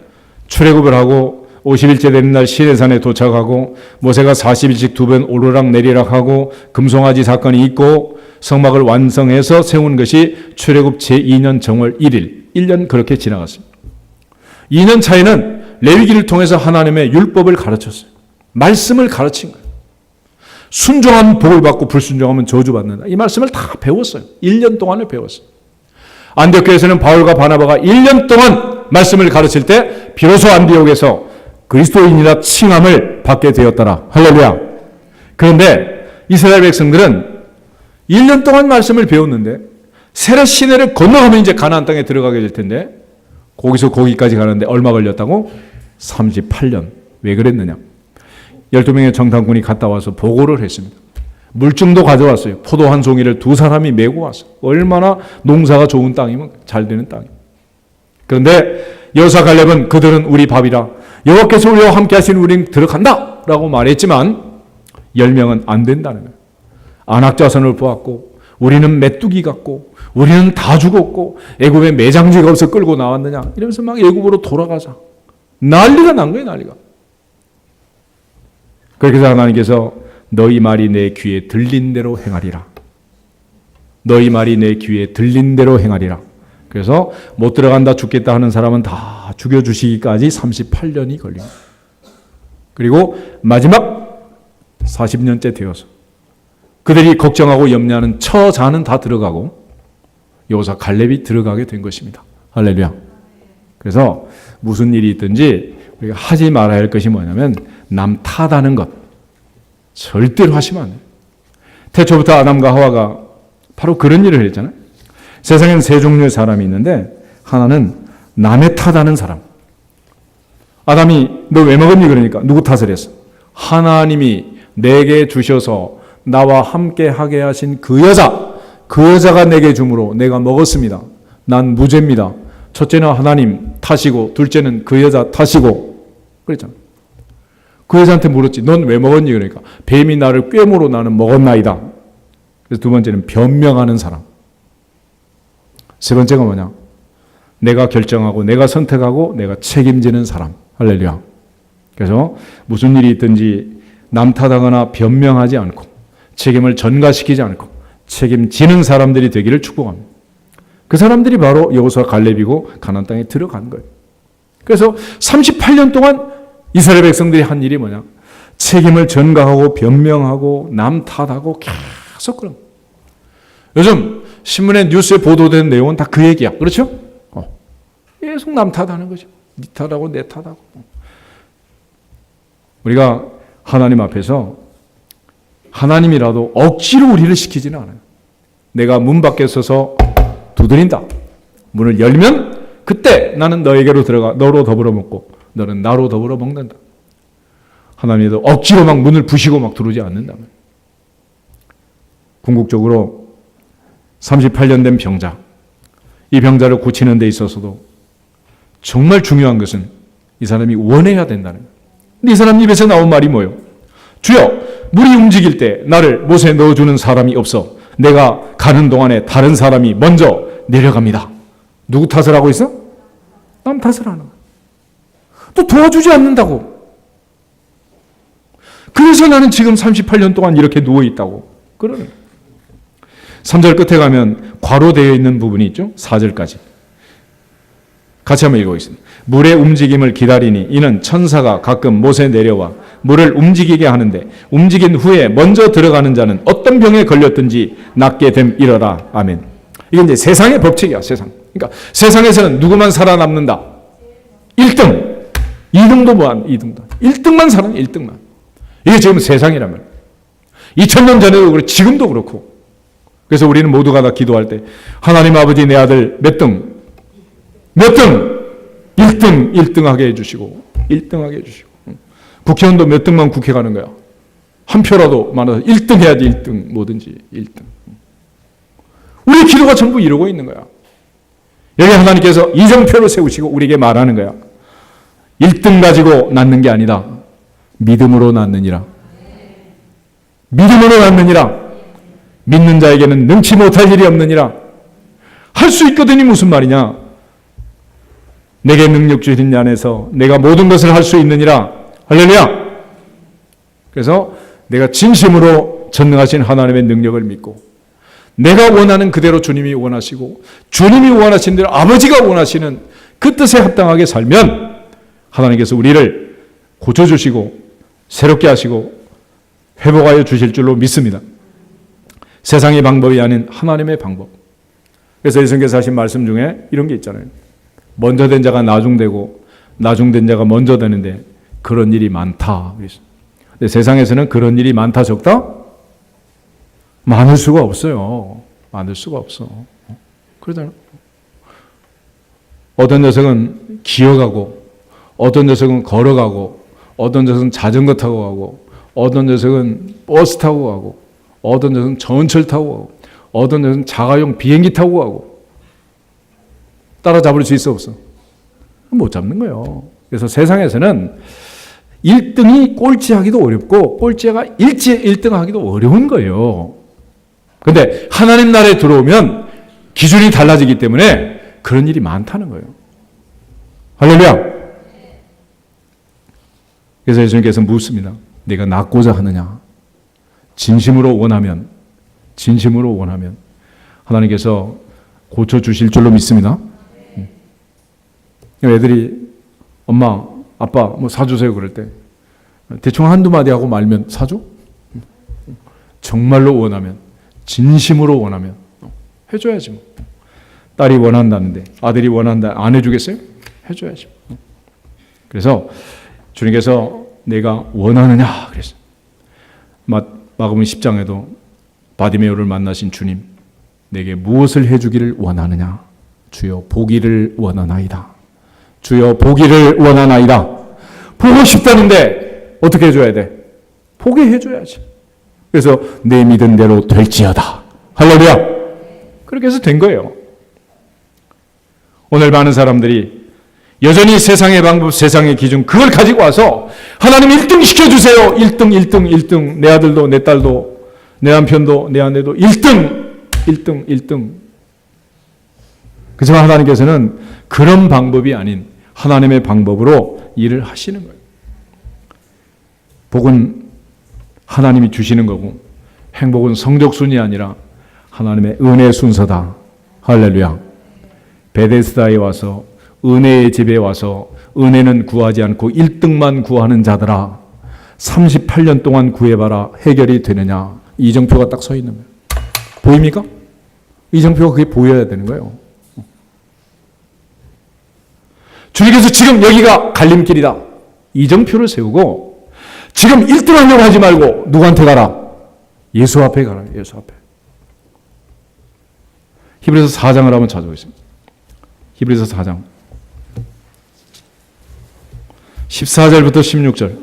출애굽을 하고 50일째 되는 날 시내산에 도착하고 모세가 40일씩 2번 오르락 내리락 하고 금송아지 사건이 있고 성막을 완성해서 세운 것이 출애굽 제2년 정월 1일, 1년 그렇게 지나갔습니다. 2년 차에는 레위기를 통해서 하나님의 율법을 가르쳤어요. 말씀을 가르친 거예요. 순종하면 복을 받고 불순종하면 저주받는다. 이 말씀을 다 배웠어요. 1년 동안을 배웠어요. 안디옥교에서는 바울과 바나바가 1년 동안 말씀을 가르칠 때 비로소 안디옥에서 그리스도인이라 칭함을 받게 되었더라. 할렐루야. 그런데 이스라엘 백성들은 1년 동안 말씀을 배웠는데 세례 시내를 건너가면 이제 가나안 땅에 들어가게 될 텐데 거기서 거기까지 가는데 얼마 걸렸다고? 38년. 왜 그랬느냐? 12명의 정탐꾼이 갔다 와서 보고를 했습니다. 물증도 가져왔어요. 포도 한 송이를 두 사람이 메고 왔어요. 얼마나 농사가 좋은 땅이면 잘 되는 땅이에요. 그런데 여호수아 갈렙은 그들은 우리 밥이라 여호와께서 우리와 함께 하시는 우리는 들어간다 라고 말했지만 10명은 안 된다는 거예요. 안악자손을 보았고 우리는 메뚜기 같고 우리는 다 죽었고 애굽에 매장지가 없어 끌고 나왔느냐 이러면서 막 애굽으로 돌아가자. 난리가 난 거예요. 난리가. 그렇게 해서 하나님께서 너희 말이 내 귀에 들린 대로 행하리라. 너희 말이 내 귀에 들린 대로 행하리라. 그래서 못 들어간다 죽겠다 하는 사람은 다 죽여주시기까지 38년이 걸립니다. 그리고 마지막 40년째 되어서 그들이 걱정하고 염려하는 처자는 다 들어가고 여호수아 갈렙이 들어가게 된 것입니다. 할렐루야. 그래서 무슨 일이 있든지 우리가 하지 말아야 할 것이 뭐냐면 남 탓하는 것. 절대로 하시면 안 돼요. 태초부터 아담과 하와가 바로 그런 일을 했잖아요. 세상에는 세 종류의 사람이 있는데 하나는 남의 탓하는 사람. 아담이 너 왜 먹었니? 그러니까 누구 탓을 했어? 하나님이 내게 주셔서 나와 함께 하게 하신 그 여자가 내게 주므로 내가 먹었습니다. 난 무죄입니다. 첫째는 하나님 탓이고 둘째는 그 여자 탓이고 그랬잖아. 그 여자한테 물었지. 넌 왜 먹었니? 그러니까 뱀이 나를 꿰물어 나는 먹었나이다. 그래서 두 번째는 변명하는 사람. 세 번째가 뭐냐? 내가 결정하고 내가 선택하고 내가 책임지는 사람. 할렐루야. 그래서 무슨 일이 있든지 남 탓하거나 변명하지 않고 책임을 전가시키지 않고 책임지는 사람들이 되기를 축복합니다. 그 사람들이 바로 여호수아 갈렙이고 가나안 땅에 들어간 거예요. 그래서 38년 동안 이스라엘 백성들이 한 일이 뭐냐? 책임을 전가하고 변명하고 남 탓하고 계속 그런 거예요. 요즘 신문에 뉴스에 보도된 내용은 다 그 얘기야. 그렇죠? 계속 남 탓하는 거죠. 네 탓하고 내 탓하고. 우리가 하나님 앞에서 하나님이라도 억지로 우리를 시키지는 않아요. 내가 문 밖에 서서 두드린다. 문을 열면 그때 나는 너에게로 들어가 너로 더불어 먹고 너는 나로 더불어 먹는다. 하나님도 억지로 막 문을 부시고 막 들어오지 않는다면. 궁극적으로 38년 된 병자, 이 병자를 고치는 데 있어서도 정말 중요한 것은 이 사람이 원해야 된다는 거예요. 근데 이 사람 입에서 나온 말이 뭐예요? 주여, 물이 움직일 때 나를 못에 넣어주는 사람이 없어. 내가 가는 동안에 다른 사람이 먼저 내려갑니다. 누구 탓을 하고 있어? 남 탓을 하는 거야. 또 도와주지 않는다고. 그래서 나는 지금 38년 동안 이렇게 누워있다고 그러는 거야. 3절 끝에 가면 괄호되어 있는 부분이 있죠. 4절까지. 같이 한번 읽어보겠습니다. 물의 움직임을 기다리니 이는 천사가 가끔 못에 내려와 물을 움직이게 하는데 움직인 후에 먼저 들어가는 자는 어떤 병에 걸렸든지 낫게 됨이러라. 아멘. 이게 이제 세상의 법칙이야. 세상. 그러니까 세상에서는 누구만 살아남는다. 1등. 2등도 뭐한 2등도. 1등만 살아. 1등만. 이게 지금 세상이라면. 2000년 전에도 그렇고 지금도 그렇고. 그래서 우리는 모두가 다 기도할 때 하나님 아버지 내 아들 몇 등? 몇 등? 1등, 1등하게 해주시고 1등하게 해주시고 국회의원도 몇 등만 국회 가는 거야. 한 표라도 많아서 1등 해야지 1등 뭐든지 1등. 우리 기도가 전부 이루고 있는 거야. 여기 하나님께서 이정표를 세우시고 우리에게 말하는 거야. 1등 가지고 낳는 게 아니다. 믿음으로 낳느니라. 믿음으로 낳느니라. 믿는 자에게는 능치 못할 일이 없느니라. 할 수 있거든이 무슨 말이냐. 내게 능력 주신 자 안에서 내가 모든 것을 할 수 있느니라. 할렐루야. 그래서 내가 진심으로 전능하신 하나님의 능력을 믿고 내가 원하는 그대로 주님이 원하시고 주님이 원하시는 대로 아버지가 원하시는 그 뜻에 합당하게 살면 하나님께서 우리를 고쳐주시고 새롭게 하시고 회복하여 주실 줄로 믿습니다. 세상의 방법이 아닌 하나님의 방법. 그래서 예수님께서 하신 말씀 중에 이런 게 있잖아요. 먼저 된 자가 나중되고 나중된 자가 먼저 되는데 그런 일이 많다. 근데 세상에서는 그런 일이 많다 적다? 많을 수가 없어요. 많을 수가 없어. 그러잖아요. 어떤 녀석은 기어가고 어떤 녀석은 걸어가고 어떤 녀석은 자전거 타고 가고 어떤 녀석은 버스 타고 가고 어떤 녀석은 전철 타고 가고 어떤 녀석은 자가용 비행기 타고 가고 따라잡을 수 있어 없어? 못 잡는 거예요. 그래서 세상에서는 1등이 꼴찌하기도 어렵고 꼴찌가 1등하기도 어려운 거예요. 그런데 하나님 나라에 들어오면 기준이 달라지기 때문에 그런 일이 많다는 거예요. 할렐루야. 그래서 예수님께서 묻습니다. 내가 낫고자 하느냐? 진심으로 원하면 하나님께서 고쳐주실 줄로 믿습니다. 애들이 엄마, 아빠 뭐 사주세요 그럴 때 대충 한두 마디 하고 말면 사줘? 정말로 원하면, 진심으로 원하면 해줘야지 뭐. 딸이 원한다는데 아들이 원한다 안 해주겠어요? 해줘야지. 그래서 주님께서 내가 원하느냐 그랬어요. 마가복음 10장에도 바디메오를 만나신 주님, 내게 무엇을 해주기를 원하느냐? 주여 보기를 원하나이다. 주여 보기를 원하나이다. 보고 싶다는데 어떻게 해줘야 돼? 보게 해줘야지. 그래서 내 믿은 대로 될지어다. 할렐루야. 그렇게 해서 된 거예요. 오늘 많은 사람들이 여전히 세상의 방법, 세상의 기준 그걸 가지고 와서 하나님 1등 시켜주세요. 1등. 내 아들도 내 딸도 내 남편도 내 아내도 1등. 그렇지만 하나님께서는 그런 방법이 아닌 하나님의 방법으로 일을 하시는 거예요. 복은 하나님이 주시는 거고 행복은 성적순이 아니라 하나님의 은혜 순서다. 할렐루야. 베데스다에 와서 은혜의 집에 와서 은혜는 구하지 않고 1등만 구하는 자들아 38년 동안 구해봐라 해결이 되느냐. 이정표가 딱 서 있는 거예요. 보입니까? 이정표가 그게 보여야 되는 거예요. 주님께서 지금 여기가 갈림길이다. 이정표를 세우고 지금 1등 하려고 하지 말고 누구한테 가라? 예수 앞에 가라. 예수 앞에. 히브리서 4장을 한번 찾아보겠습니다. 히브리서 4장 14절부터 16절.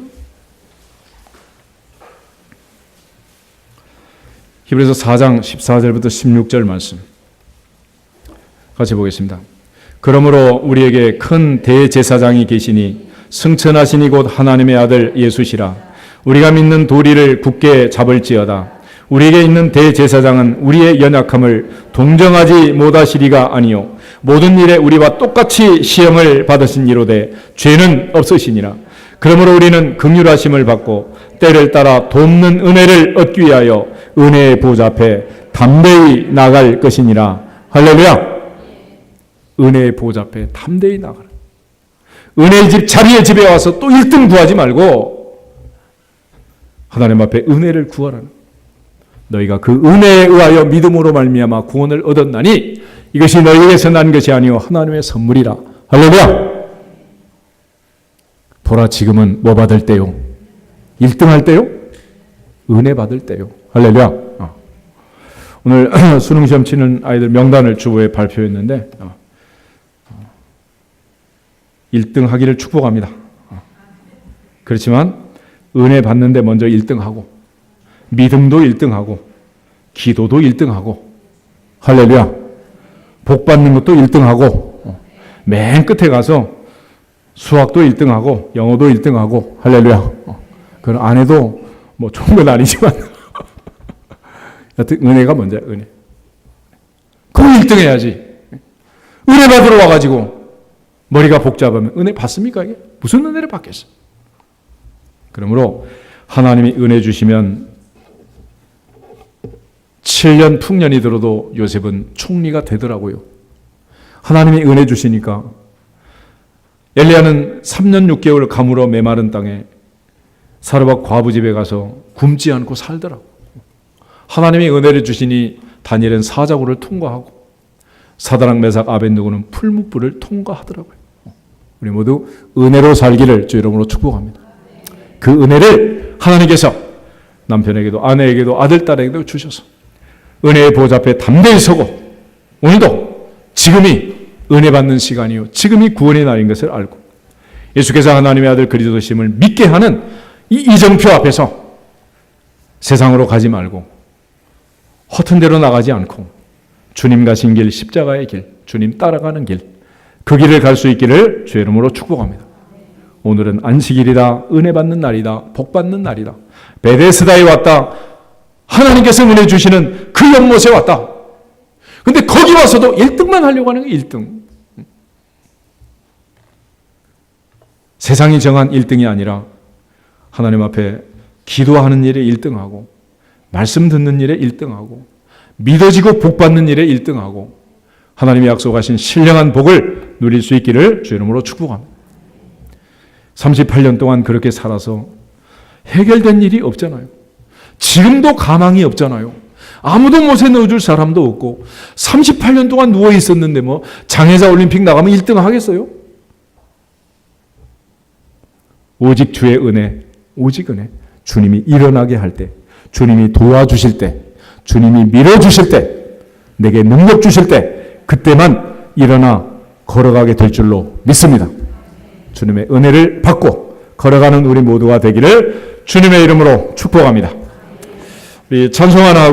히브리서 4장 14절부터 16절 말씀 같이 보겠습니다. 그러므로 우리에게 큰 대제사장이 계시니 승천하시니 곧 하나님의 아들 예수시라. 우리가 믿는 도리를 굳게 잡을지어다. 우리에게 있는 대제사장은 우리의 연약함을 동정하지 못하시리가 아니요 모든 일에 우리와 똑같이 시험을 받으신 이로되 죄는 없으시니라. 그러므로 우리는 긍휼하심을 받고 때를 따라 돕는 은혜를 얻기 위하여 은혜의 보좌 앞에 담대히 나갈 것이니라. 할렐루야. 은혜의 보좌 앞에 담대히 나가라. 은혜의 집 자리의 집에 와서 또 1등 구하지 말고 하나님 앞에 은혜를 구하라. 너희가 그 은혜에 의하여 믿음으로 말미암아 구원을 얻었나니 이것이 너희에게서 난 것이 아니요 하나님의 선물이라. 할렐루야. 보라 지금은 뭐 받을 때요? 1등 할 때요? 은혜 받을 때요. 할렐루야. 오늘 수능시험 치는 아이들 명단을 주보에 발표했는데 1등 하기를 축복합니다. 그렇지만 은혜 받는데 먼저 1등하고 믿음도 1등하고 기도도 1등하고 할렐루야. 복 받는 것도 1등하고 맨 끝에 가서 수학도 1등하고 영어도 1등하고 할렐루야. 그건 안 해도 뭐 좋은 건 아니지만 여튼 은혜가 먼저야. 은혜. 그거 1등 해야지. 은혜 받으러 와가지고 머리가 복잡하면 은혜 받습니까? 이게? 무슨 은혜를 받겠어? 그러므로 하나님이 은혜 주시면 7년 풍년이 들어도 요셉은 총리가 되더라고요. 하나님이 은혜 주시니까 엘리야는 3년 6개월 가물어 메마른 땅에 사르밧 과부 집에 가서 굶지 않고 살더라고요. 하나님이 은혜를 주시니 다니엘은 사자굴을 통과하고 사드락 메삭 아벳느고는 풀무불을 통과하더라고요. 우리 모두 은혜로 살기를 주 이름으로 축복합니다. 그 은혜를 하나님께서 남편에게도 아내에게도 아들 딸에게도 주셔서 은혜의 보좌 앞에 담대히 서고 오늘도 지금이 은혜 받는 시간이요 지금이 구원의 날인 것을 알고 예수께서 하나님의 아들 그리스도심을 믿게 하는 이 이정표 앞에서 세상으로 가지 말고 허튼 데로 나가지 않고 주님 가신 길 십자가의 길 주님 따라가는 길 그 길을 갈 수 있기를 주의 이름으로 축복합니다. 오늘은 안식일이다. 은혜 받는 날이다. 복 받는 날이다. 베데스다에 왔다. 하나님께서 은혜 주시는 그 연못에 왔다. 근데 거기 와서도 1등만 하려고 하는 게 1등. 세상이 정한 1등이 아니라 하나님 앞에 기도하는 일에 1등하고 말씀 듣는 일에 1등하고 믿어지고 복 받는 일에 1등하고 하나님이 약속하신 신령한 복을 누릴 수 있기를 주 이름으로 축복합니다. 38년 동안 그렇게 살아서 해결된 일이 없잖아요. 지금도 가망이 없잖아요. 아무도 못에 넣어줄 사람도 없고 38년 동안 누워 있었는데 뭐 장애자 올림픽 나가면 1등 하겠어요? 오직 주의 은혜, 오직 은혜. 주님이 일어나게 할 때, 주님이 도와주실 때, 주님이 밀어주실 때, 내게 능력 주실 때 그때만 일어나 걸어가게 될 줄로 믿습니다. 주님의 은혜를 받고 걸어가는 우리 모두가 되기를 주님의 이름으로 축복합니다. 우리 찬송 하나